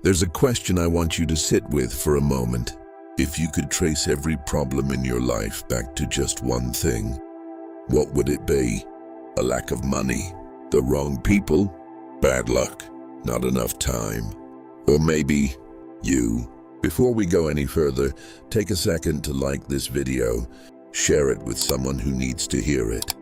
There's a question I want you to sit with for a moment. If you could trace every problem in your life back to just one thing, what would it be? A lack of money? The wrong people? Bad luck? Not enough time? Or maybe you? Before we go any further, take a second to like this video, share it with someone who needs to hear it,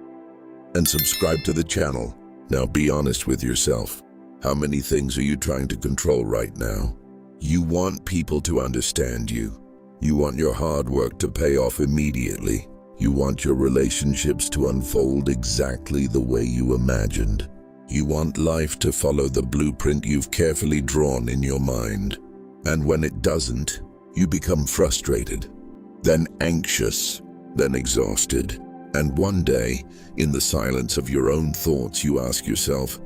and subscribe to the channel. Now be honest with yourself. How many things are you trying to control right now? You want people to understand you. You want your hard work to pay off immediately. You want your relationships to unfold exactly the way you imagined. You want life to follow the blueprint you've carefully drawn in your mind. And when it doesn't, you become frustrated, then anxious, then exhausted. And one day, in the silence of your own thoughts, you ask yourself,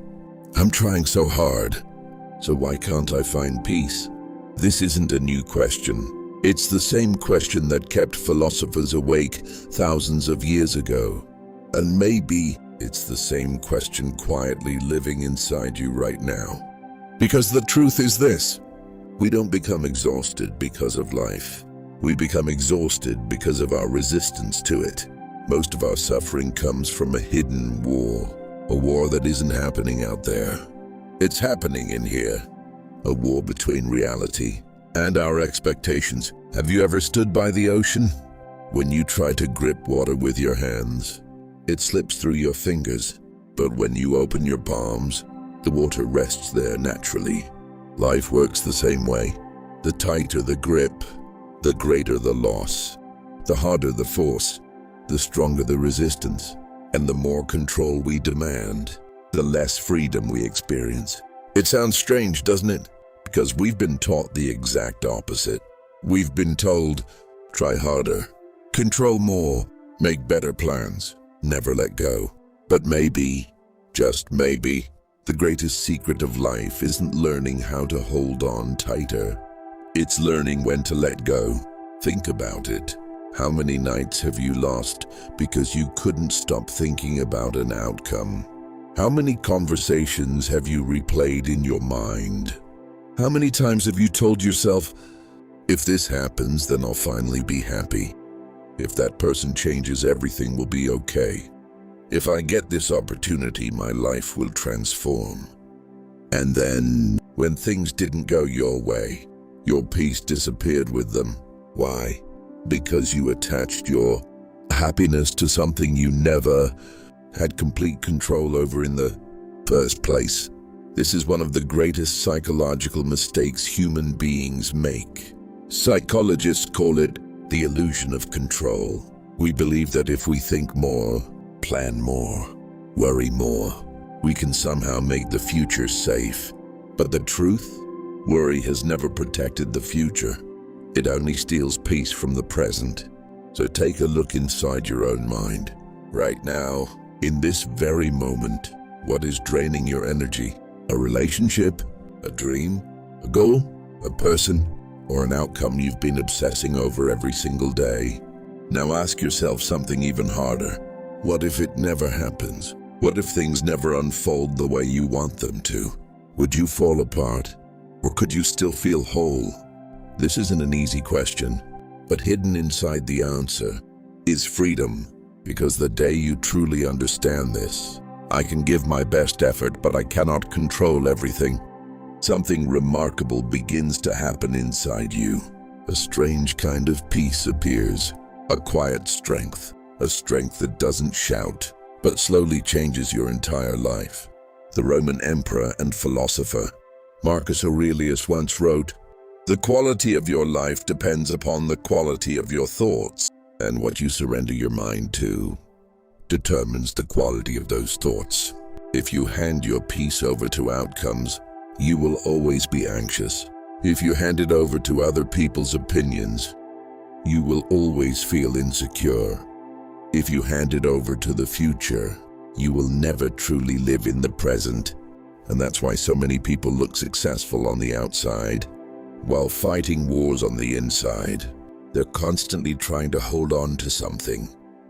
I'm trying so hard, so why can't I find peace? This isn't a new question. It's the same question that kept philosophers awake thousands of years ago. And maybe it's the same question quietly living inside you right now. Because the truth is this: we don't become exhausted because of life. We become exhausted because of our resistance to it. Most of our suffering comes from a hidden war, a war that isn't happening out there. It's happening in here, a war between reality and our expectations. Have you ever stood by the ocean? When you try to grip water with your hands, it slips through your fingers, but when you open your palms, the water rests there naturally. Life works the same way. The tighter the grip, the greater the loss. The harder the force, the stronger the resistance. And the more control we demand, the less freedom we experience. It sounds strange, doesn't it? Because we've been taught the exact opposite. We've been told, try harder, control more, make better plans, never let go. But maybe, just maybe, the greatest secret of life isn't learning how to hold on tighter. It's learning when to let go. Think about it. How many nights have you lost because you couldn't stop thinking about an outcome? How many conversations have you replayed in your mind? How many times have you told yourself, if this happens, then I'll finally be happy. If that person changes, everything will be okay. If I get this opportunity, my life will transform. And then, when things didn't go your way, your peace disappeared with them. Why? Because you attached your happiness to something you never had complete control over in the first place. This is one of the greatest psychological mistakes human beings make. Psychologists call it the illusion of control. We believe that if we think more, plan more, worry more, we can somehow make the future safe. But the truth? Worry has never protected the future. It only steals peace from the present. So take a look inside your own mind. Right now, in this very moment, what is draining your energy? A relationship? A dream? A goal? A person? Or an outcome you've been obsessing over every single day? Now ask yourself something even harder. What if it never happens? What if things never unfold the way you want them to? Would you fall apart? Or could you still feel whole? This isn't an easy question, but hidden inside the answer is freedom. Because the day you truly understand this, I can give my best effort, but I cannot control everything. Something remarkable begins to happen inside you. A strange kind of peace appears, a quiet strength, a strength that doesn't shout, but slowly changes your entire life. The Roman emperor and philosopher Marcus Aurelius once wrote, "The quality of your life depends upon the quality of your thoughts, and what you surrender your mind to determines the quality of those thoughts." If you hand your peace over to outcomes, you will always be anxious. If you hand it over to other people's opinions, you will always feel insecure. If you hand it over to the future, you will never truly live in the present. And that's why so many people look successful on the outside, while fighting wars on the inside. They're constantly trying to hold on to something.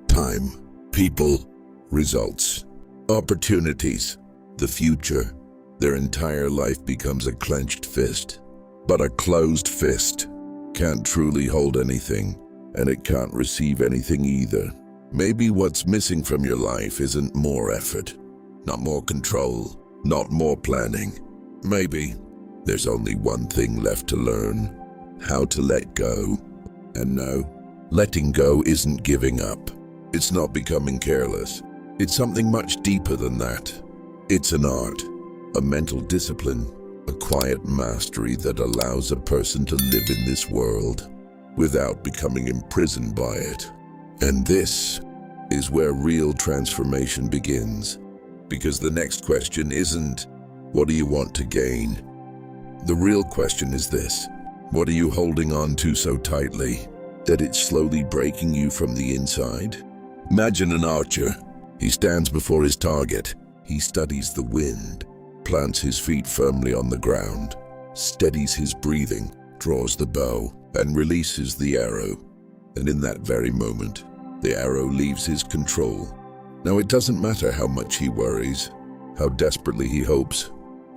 Time, people, results, opportunities, the future. Their entire life becomes a clenched fist. But a closed fist can't truly hold anything, and it can't receive anything either. Maybe what's missing from your life isn't more effort, not more control, not more planning. Maybe there's only one thing left to learn: how to let go. And no, letting go isn't giving up. It's not becoming careless. It's something much deeper than that. It's an art, a mental discipline, a quiet mastery that allows a person to live in this world without becoming imprisoned by it. And this is where real transformation begins. Because the next question isn't, what do you want to gain? The real question is this: what are you holding on to so tightly that it's slowly breaking you from the inside? Imagine an archer. He stands before his target. He studies the wind, plants his feet firmly on the ground, steadies his breathing, draws the bow, and releases the arrow. And in that very moment, the arrow leaves his control. Now, it doesn't matter how much he worries, how desperately he hopes,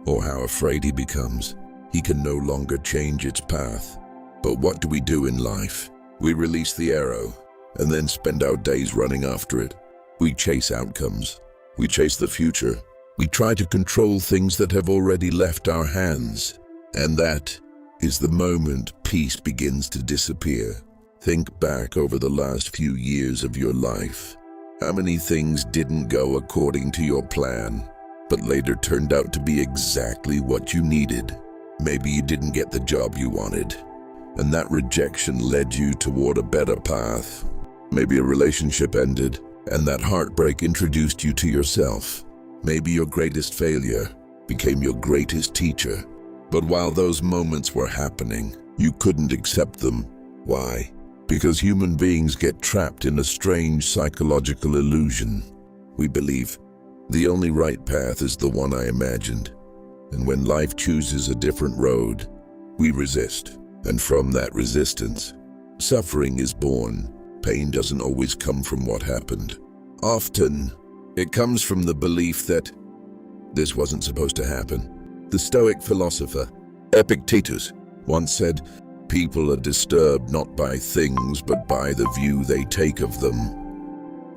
or how afraid he becomes. He can no longer change its path. But what do we do in life? We release the arrow and then spend our days running after it. We chase outcomes. We chase the future. We try to control things that have already left our hands. And that is the moment peace begins to disappear. Think back over the last few years of your life. How many things didn't go according to your plan, but later turned out to be exactly what you needed? Maybe you didn't get the job you wanted, and that rejection led you toward a better path. Maybe a relationship ended, and that heartbreak introduced you to yourself. Maybe your greatest failure became your greatest teacher. But while those moments were happening, you couldn't accept them. Why? Because human beings get trapped in a strange psychological illusion. We believe the only right path is the one I imagined. And when life chooses a different road, we resist. And from that resistance, suffering is born. Pain doesn't always come from what happened. Often, it comes from the belief that this wasn't supposed to happen. The Stoic philosopher Epictetus once said, "People are disturbed not by things, but by the view they take of them."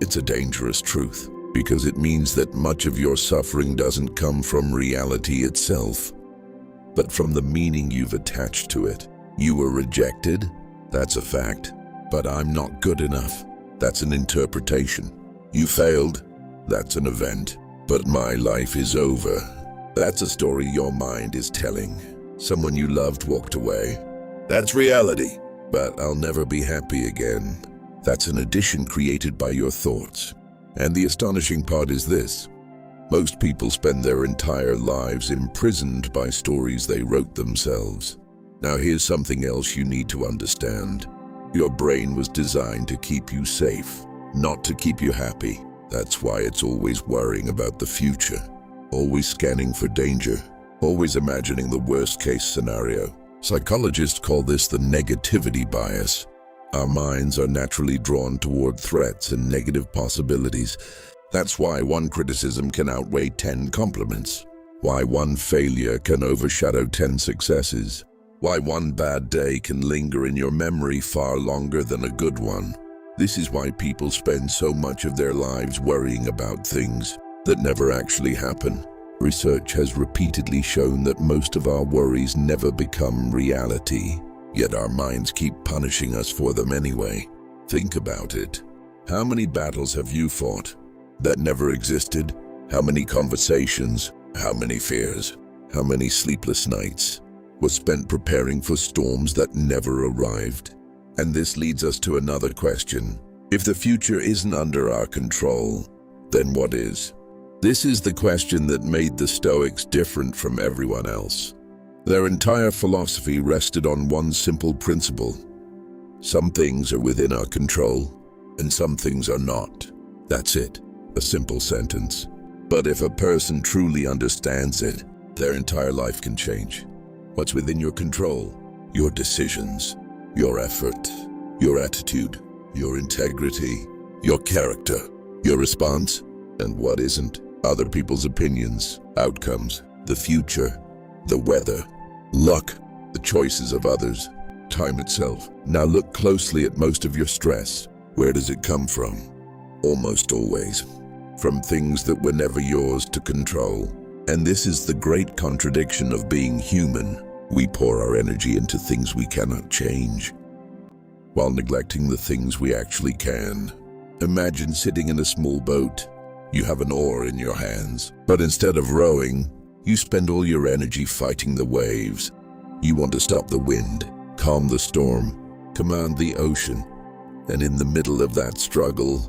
It's a dangerous truth, because it means that much of your suffering doesn't come from reality itself, but from the meaning you've attached to it. You were rejected? That's a fact. But I'm not good enough. That's an interpretation. You failed? That's an event. But my life is over. That's a story your mind is telling. Someone you loved walked away. That's reality. But I'll never be happy again. That's an addition created by your thoughts. And the astonishing part is this: most people spend their entire lives imprisoned by stories they wrote themselves. Now here's something else you need to understand. Your brain was designed to keep you safe, not to keep you happy. That's why it's always worrying about the future, always scanning for danger, always imagining the worst-case scenario. Psychologists call this the negativity bias. Our minds are naturally drawn toward threats and negative possibilities. That's why one criticism can outweigh 10 compliments, why one failure can overshadow 10 successes, why one bad day can linger in your memory far longer than a good one. This is why people spend so much of their lives worrying about things that never actually happen. Research has repeatedly shown that most of our worries never become reality, yet our minds keep punishing us for them anyway. Think about it. How many battles have you fought that never existed? How many conversations? How many fears? How many sleepless nights was spent preparing for storms that never arrived? And this leads us to another question. If the future isn't under our control, then what is? This is the question that made the Stoics different from everyone else. Their entire philosophy rested on one simple principle. Some things are within our control, and some things are not. That's it, a simple sentence. But if a person truly understands it, their entire life can change. What's within your control? Your decisions, your effort, your attitude, your integrity, your character, your response. And what isn't? Other people's opinions, outcomes, the future, the weather, luck, the choices of others, time itself. Now look closely at most of your stress. Where does it come from? Almost always from things that were never yours to control. And this is the great contradiction of being human. We pour our energy into things we cannot change, while neglecting the things we actually can. Imagine sitting in a small boat. You have an oar in your hands, but instead of rowing, you spend all your energy fighting the waves. You want to stop the wind, calm the storm, command the ocean. And in the middle of that struggle,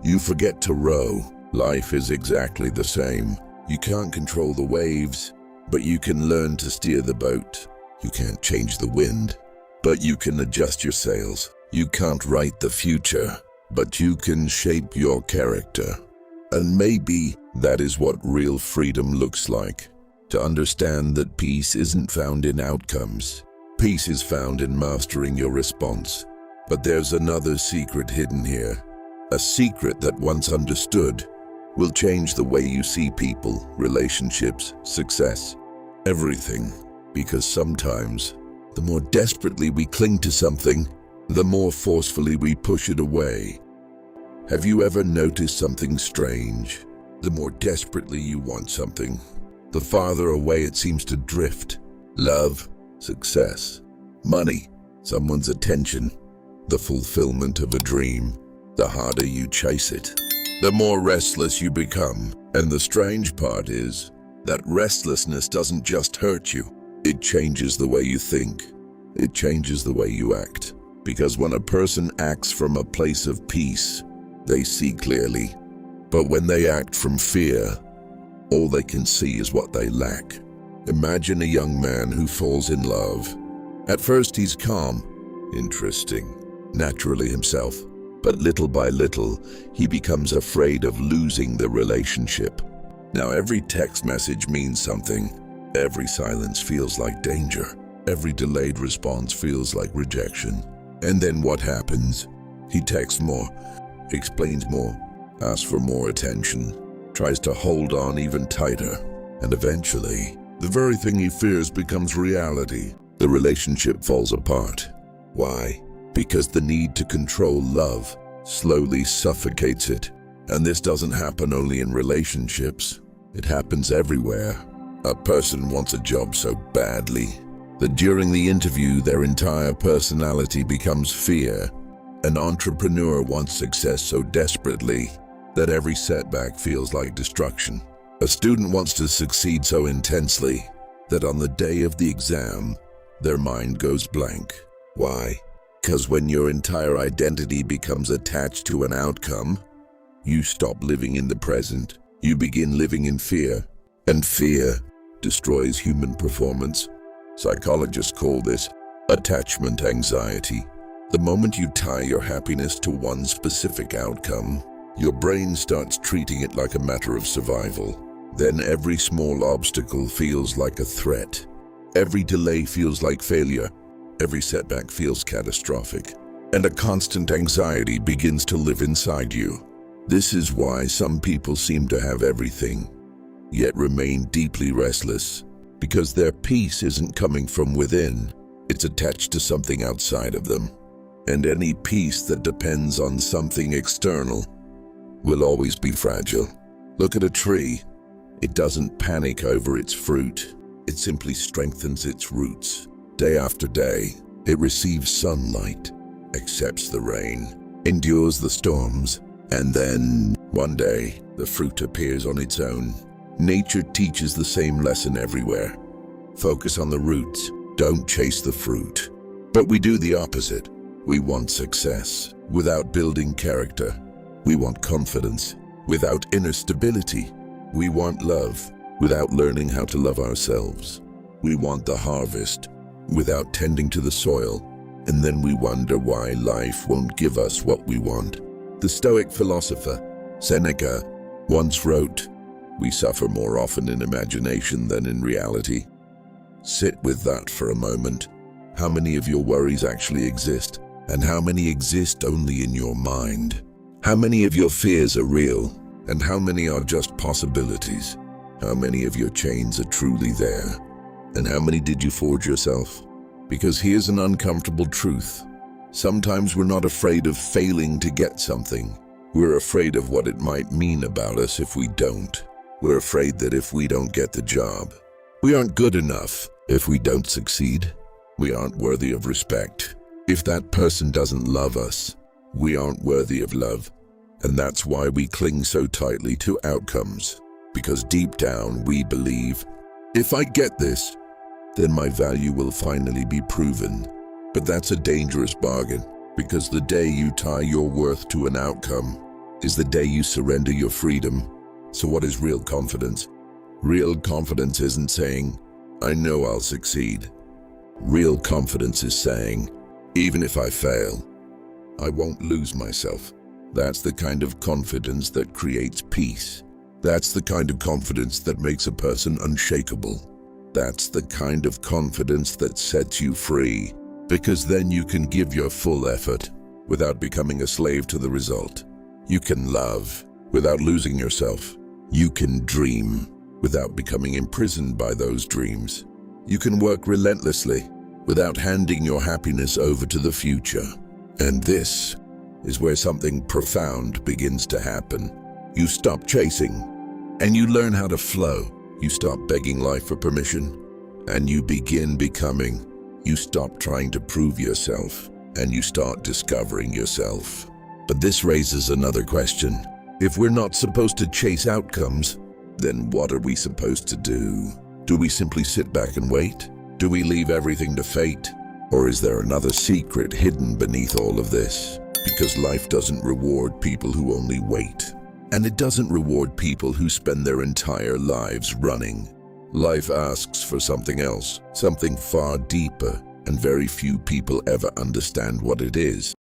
you forget to row. Life is exactly the same. You can't control the waves, but you can learn to steer the boat. You can't change the wind, but you can adjust your sails. You can't write the future, but you can shape your character. And maybe that is what real freedom looks like. To understand that peace isn't found in outcomes. Peace is found in mastering your response. But there's another secret hidden here. A secret that once understood will change the way you see people, relationships, success, everything. Because sometimes, the more desperately we cling to something, the more forcefully we push it away. Have you ever noticed something strange? The more desperately you want something, the farther away it seems to drift. Love, success, money, someone's attention, the fulfillment of a dream. The harder you chase it, the more restless you become. And the strange part is that restlessness doesn't just hurt you. It changes the way you think. It changes the way you act. Because when a person acts from a place of peace, they see clearly. But when they act from fear, all they can see is what they lack. Imagine a young man who falls in love. At first he's calm, interesting, naturally himself. But little by little, he becomes afraid of losing the relationship. Now every text message means something. Every silence feels like danger. Every delayed response feels like rejection. And then what happens? He texts more, explains more, asks for more attention, tries to hold on even tighter. And eventually, the very thing he fears becomes reality. The relationship falls apart. Why? Because the need to control love slowly suffocates it. And this doesn't happen only in relationships. It happens everywhere. A person wants a job so badly that during the interview their entire personality becomes fear. An entrepreneur wants success so desperately that every setback feels like destruction. A student wants to succeed so intensely that on the day of the exam, their mind goes blank. Why? Because when your entire identity becomes attached to an outcome, you stop living in the present. You begin living in fear. And fear destroys human performance. Psychologists call this attachment anxiety. The moment you tie your happiness to one specific outcome, your brain starts treating it like a matter of survival. Then every small obstacle feels like a threat. Every delay feels like failure. Every setback feels catastrophic. And a constant anxiety begins to live inside you. This is why some people seem to have everything, yet remain deeply restless. Because their peace isn't coming from within. It's attached to something outside of them. And any peace that depends on something external will always be fragile. Look at a tree. It doesn't panic over its fruit. It simply strengthens its roots. Day after day, it receives sunlight, accepts the rain, endures the storms, and then, one day, the fruit appears on its own. Nature teaches the same lesson everywhere. Focus on the roots, don't chase the fruit. But we do the opposite. We want success without building character. We want confidence without inner stability. We want love without learning how to love ourselves. We want the harvest without tending to the soil. And then we wonder why life won't give us what we want. The Stoic philosopher, Seneca, once wrote, "We suffer more often in imagination than in reality." Sit with that for a moment. How many of your worries actually exist? And how many exist only in your mind? How many of your fears are real? And how many are just possibilities? How many of your chains are truly there? And how many did you forge yourself? Because here's an uncomfortable truth. Sometimes we're not afraid of failing to get something. We're afraid of what it might mean about us if we don't. We're afraid that if we don't get the job, we aren't good enough. If we don't succeed, we aren't worthy of respect. If that person doesn't love us, we aren't worthy of love. And that's why we cling so tightly to outcomes. Because deep down we believe, if I get this, then my value will finally be proven. But that's a dangerous bargain, because the day you tie your worth to an outcome is the day you surrender your freedom. So what is real confidence? Real confidence isn't saying, I know I'll succeed. Real confidence is saying, even if I fail, I won't lose myself. That's the kind of confidence that creates peace. That's the kind of confidence that makes a person unshakable. That's the kind of confidence that sets you free, because then you can give your full effort without becoming a slave to the result. You can love without losing yourself. You can dream without becoming imprisoned by those dreams. You can work relentlessly without handing your happiness over to the future. And this is where something profound begins to happen. You stop chasing, and you learn how to flow. You stop begging life for permission, and you begin becoming. You stop trying to prove yourself, and you start discovering yourself. But this raises another question. If we're not supposed to chase outcomes, then what are we supposed to do? Do we simply sit back and wait? Do we leave everything to fate? Or is there another secret hidden beneath all of this? Because life doesn't reward people who only wait. And it doesn't reward people who spend their entire lives running. Life asks for something else, something far deeper, and very few people ever understand what it is.